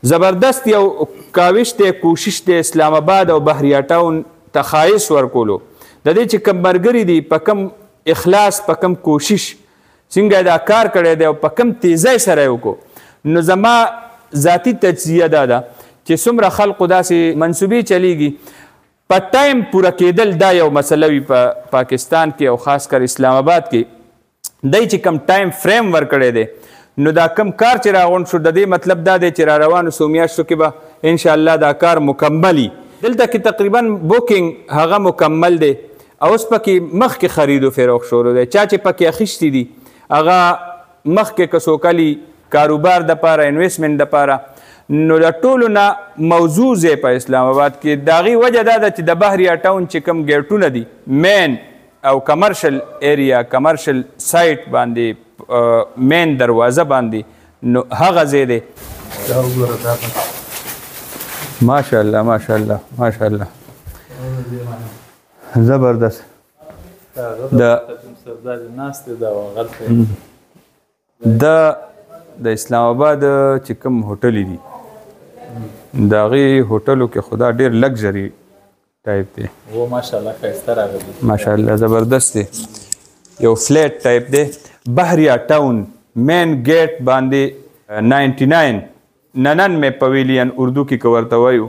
زبردست یو کاوش دی کوشش دی اسلام آباد او بحریه ټاون ته ښایست ورکولو د دې چې کم ملګري دي په کم اخلاص په کم کوشش څنګه دا کار کړی دی او په کم تیزۍ سره یې وکړو نو زما ذاتي تجزیه دا ده چې څومره خلقو داسې منصوبې چلیږي په ټایم پوره کېدل دا یو مسله وي په پاکستان کې او خاص کر اسلام آباد کې دی چې کم ټایم فریم ورکړی دی نو دا کم کار چې راغونډ شو د دې مطلب دا دی چې را روانو څو میاشتو کې به انشاءالله دا کار مکمل وي دلته کې تقریبا بوکینګ هغه مکمل دی او اوس پکې مخکې خرید و فروخت شروع دی چا چې پکې اخیستي دي هغه مخکې که څوکلي کاروبار دپاره انویسټمنټ دپاره نو د ټولو نه موضوع ځای په اسلام آباد کې د هغې وجه دا ده چې د بحریه ټاون چې کوم ګیټونه دي مین او کمرشل ایریا کمرشل سایټ باندې مین دروازه باندې نو هغه ځای دی ماشاءالله ماشاءالله ماشاءالله زبردست د اسلام آباد چې کوم هوټلې دي د هغې هوټلو کې خدا ډېر لګژري ټایپ دی ماشاءالله ښایسته راغلی ماشاءالله زبردست دی یو فلیټ ټایپ دی بحریه ټاون مین ګیټ باندې 99 پویلین اردو کې که ورته وایو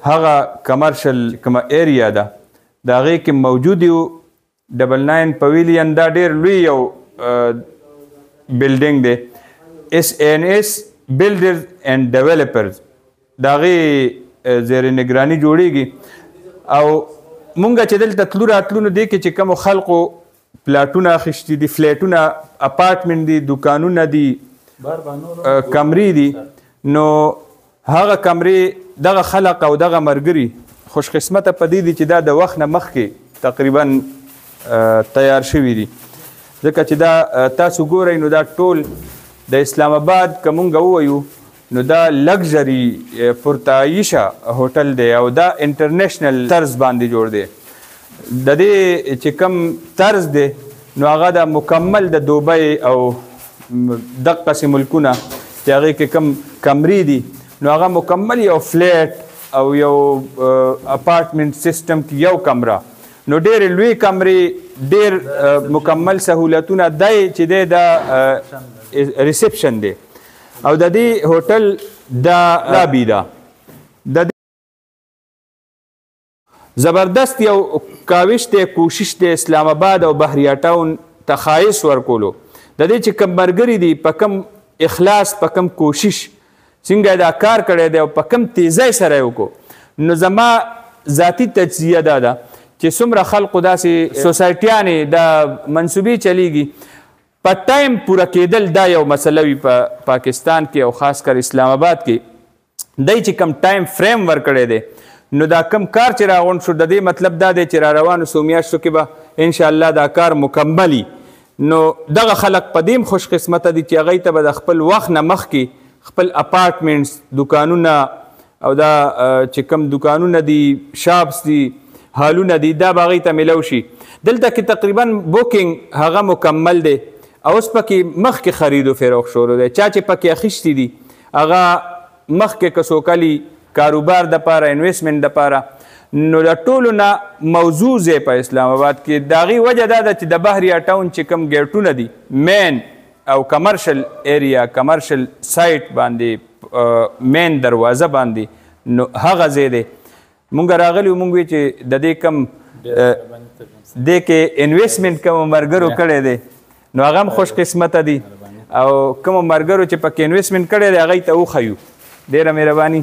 هغه کمرشل کومه ایریا ده د هغې کې موجود یو 99 پویلین دا ډېر لوی یو بلډینګ دی SNS بلډرز اینډ ډیولپرز د هغې زیر نګراني جوړیږي او مونږ چې دلته تلو راتلو نو دې کې چې کومو خلقو پلاټونه اخیستي دي فلیټونه اپارټمنټ دي دوکانونه دي کمرې دي نو هغه کمرې دغه خلق او دغه ملګري خوش قسمته په دې دي چې دا د وخت نه مخکې تقریبا تیار شوي دي ځکه چې دا تاسو ګورئ نو دا ټول د اسلام آباد که مونږ ووایو نو دا لګژري پرتعیشه هوټل دی او دا انټرنیشنل طرز باندې جوړ دی د دې چې کوم طرز دی نو هغه د مکمل د دوبۍ او دقسې ملکونه چې هغې کې کوم کمرې دي نو هغه مکمل یو فلیټ او یو اپارټمنټ سیسټم کې یو کمره نو ډېرې لوی کمرې ډېر مکمل سهولتونه دی چې دی دا ریسپشن دی او د دې هوټل دا لابي ده د زبردست یو کاوش دی کوشش دی اسلام آباد او بحریه ټاون ته ښایست ورکولو د دې چې کم ملګري دي په کم اخلاص په کم کوشش څنګه دا کار کړی دی او په کم تیزۍ سره یې وکړو نو زما ذاتي تجزیه دا ده چې څومره خلقو داسې سوسایټیانې د منصوبې چلیږي په ټایم پوره کېدل دا یو مسله وي په پاکستان کې او خاص کر اسلام آباد کې دی چې کم ټایم فریم ورکړی دی نو دا کم کار چې راغونډ شو د دې مطلب دا دی چې را روانو څو میاشتو کې به انشاءالله دا کار مکمل وي نو دغه خلق په دې خوش قسمته دي چې هغوی ته به د خپل وخت نه مخکې خپل اپارټمنټس دوکانونه او دا چې کم دوکانونه دي شاپس دي هالونه دي دا به هغوی ته میلو شي دلته کې تقریبا بوکینګ هغه مکمل دی او اوس پکې مخکې خرید و فروخت شروع دی چا چې پکې اخیستي دي هغه مخکې که څوکلي کاروبار دپاره انویسټمنټ دپاره نو د ټولو نه موضوع ځای په اسلام آباد کې د هغې وجه دا ده چې د بحریه ټاون چې کوم ګیټونه دي مین او کمرشل ایریا کمرشل سایټ باندې مین دروازه باندې نو هغه ځای دی مونږ راغلي وو مونږ وی چې د دې کم دې کې انویسټمنټ کومو ملګرو کړی دی نو هغه هم خوش قسمته دي او کومو ملګرو چې پکې انویسټمنټ کړی دی هغوی ته وښیو ډېره مهرباني